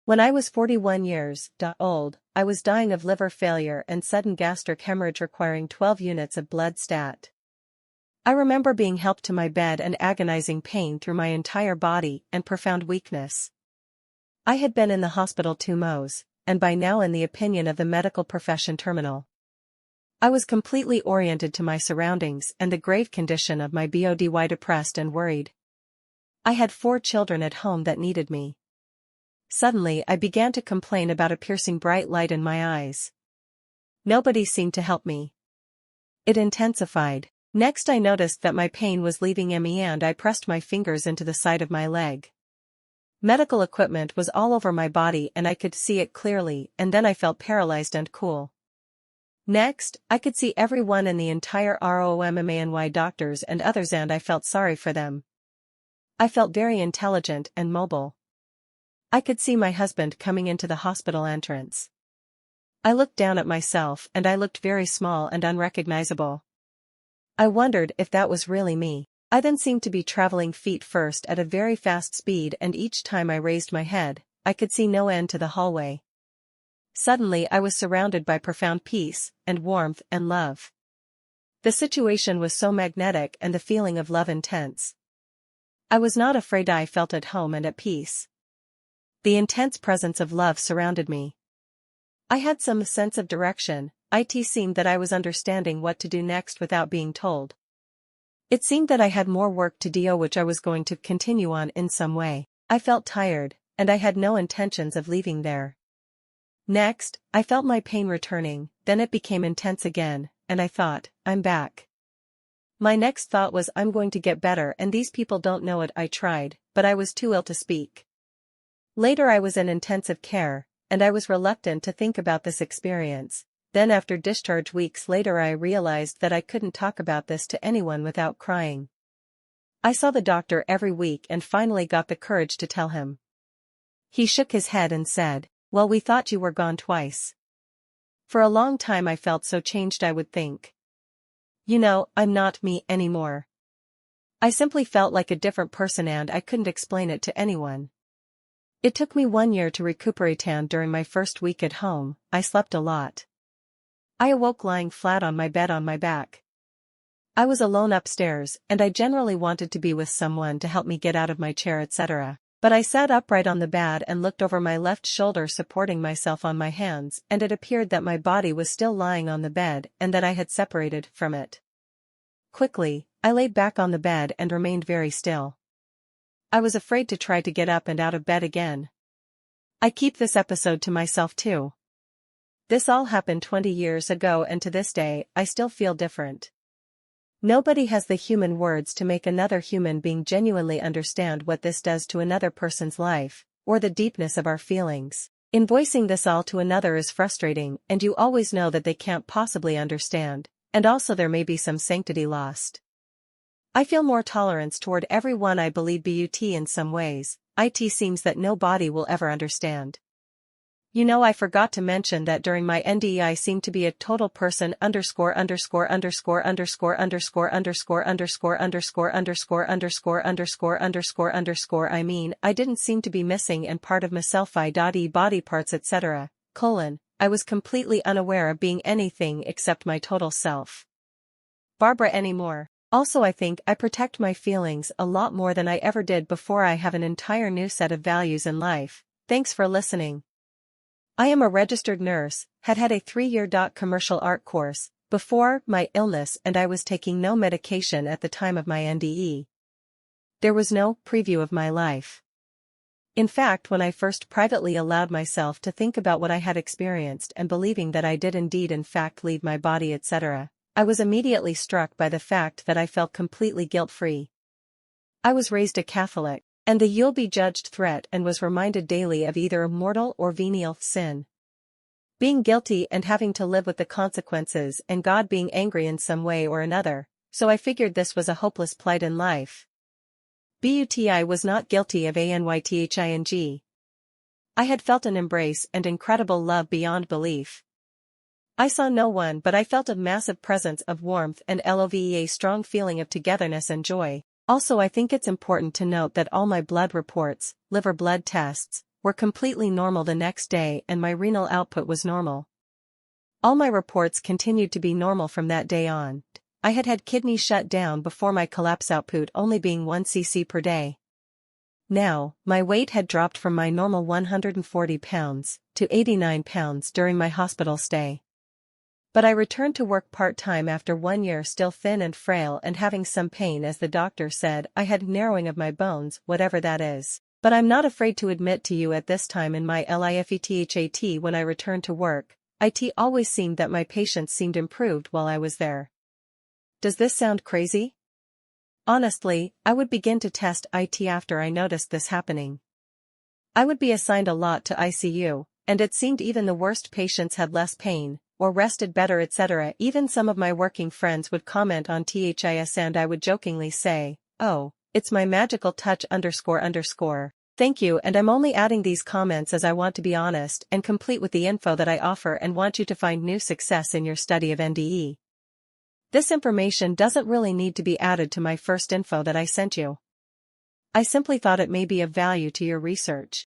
When I was 41 years old, I was dying of liver failure and sudden gastric hemorrhage requiring 12 units of blood stat. I remember being helped to my bed and agonizing pain through my entire body and profound weakness. I had been in the hospital 2 months, and by now in the opinion of the medical profession terminal. I was completely oriented to my surroundings and the grave condition of my body, depressed and worried. I had 4 children at home that needed me. Suddenly I began to complain about a piercing bright light in my eyes. Nobody seemed to help me. It intensified. Next I noticed that my pain was leaving me and I pressed my fingers into the side of my leg. Medical equipment was all over my body and I could see it clearly, and then I felt paralyzed and cool. Next, I could see everyone in the entire room, doctors and others, and I felt sorry for them. I felt very intelligent and mobile. I could see my husband coming into the hospital entrance. I looked down at myself and I looked very small and unrecognizable. I wondered if that was really me. I then seemed to be traveling feet first at a very fast speed, and each time I raised my head, I could see no end to the hallway. Suddenly I was surrounded by profound peace, and warmth and love. The situation was so magnetic and the feeling of love intense. I was not afraid, I felt at home and at peace. The intense presence of love surrounded me. I had some sense of direction. It seemed that I was understanding what to do next without being told. It seemed that I had more work to do which I was going to continue on in some way. I felt tired, and I had no intentions of leaving there. Next, I felt my pain returning, then it became intense again, and I thought, I'm back. My next thought was, I'm going to get better and these people don't know it. I tried, but I was too ill to speak. Later I was in intensive care, and I was reluctant to think about this experience. Then after discharge weeks later I realized that I couldn't talk about this to anyone without crying. I saw the doctor every week and finally got the courage to tell him. He shook his head and said, well, we thought you were gone twice. For a long time I felt so changed. I would think, I'm not me anymore. I simply felt like a different person and I couldn't explain it to anyone. It took me 1 year to recuperate, and during my first week at home, I slept a lot. I awoke lying flat on my bed on my back. I was alone upstairs, and I generally wanted to be with someone to help me get out of my chair, etc. But I sat upright on the bed and looked over my left shoulder, supporting myself on my hands, and it appeared that my body was still lying on the bed and that I had separated from it. Quickly, I lay back on the bed and remained very still. I was afraid to try to get up and out of bed again. I keep this episode to myself too. This all happened 20 years ago, and to this day, I still feel different. Nobody has the human words to make another human being genuinely understand what this does to another person's life, or the deepness of our feelings. In voicing this all to another is frustrating, and you always know that they can't possibly understand, and also there may be some sanctity lost. I feel more tolerance toward everyone I believe, but in some ways, it seems that nobody will ever understand. I forgot to mention that during my NDE I seemed to be a total person _______________________ I mean, I didn't seem to be missing and part of myself, body parts, etc. I was completely unaware of being anything except my total self. Barbara anymore. Also, I think I protect my feelings a lot more than I ever did before. I have an entire new set of values in life. Thanks for listening. I am a registered nurse, had a 3-year commercial art course before my illness, and I was taking no medication at the time of my NDE. There was no preview of my life. In fact, when I first privately allowed myself to think about what I had experienced and believing that I did indeed in fact leave my body, etc., I was immediately struck by the fact that I felt completely guilt-free. I was raised a Catholic, and the "you'll be judged" threat, and was reminded daily of either mortal or venial sin. Being guilty and having to live with the consequences, and God being angry in some way or another, so I figured this was a hopeless plight in life. But I was not guilty of anything. I had felt an embrace and incredible love beyond belief. I saw no one, but I felt a massive presence of warmth and a strong feeling of togetherness and joy. Also, I think it's important to note that all my blood reports, liver blood tests, were completely normal the next day and my renal output was normal. All my reports continued to be normal from that day on. I had had kidney shut down before my collapse output only being 1 cc per day. Now, my weight had dropped from my normal 140 pounds to 89 pounds during my hospital stay. But I returned to work part-time after 1 year, still thin and frail and having some pain, as the doctor said I had narrowing of my bones, whatever that is. But I'm not afraid to admit to you at this time in my lifethat when I returned to work, it always seemed that my patients seemed improved while I was there. Does this sound crazy? Honestly, I would begin to test it after I noticed this happening. I would be assigned a lot to ICU, and it seemed even the worst patients had less pain, or rested better, etc. Even some of my working friends would comment on THIS and I would jokingly say, "Oh, it's my magical touch ___. Thank you, and I'm only adding these comments as I want to be honest and complete with the info that I offer and want you to find new success in your study of NDE. This information doesn't really need to be added to my first info that I sent you. I simply thought it may be of value to your research.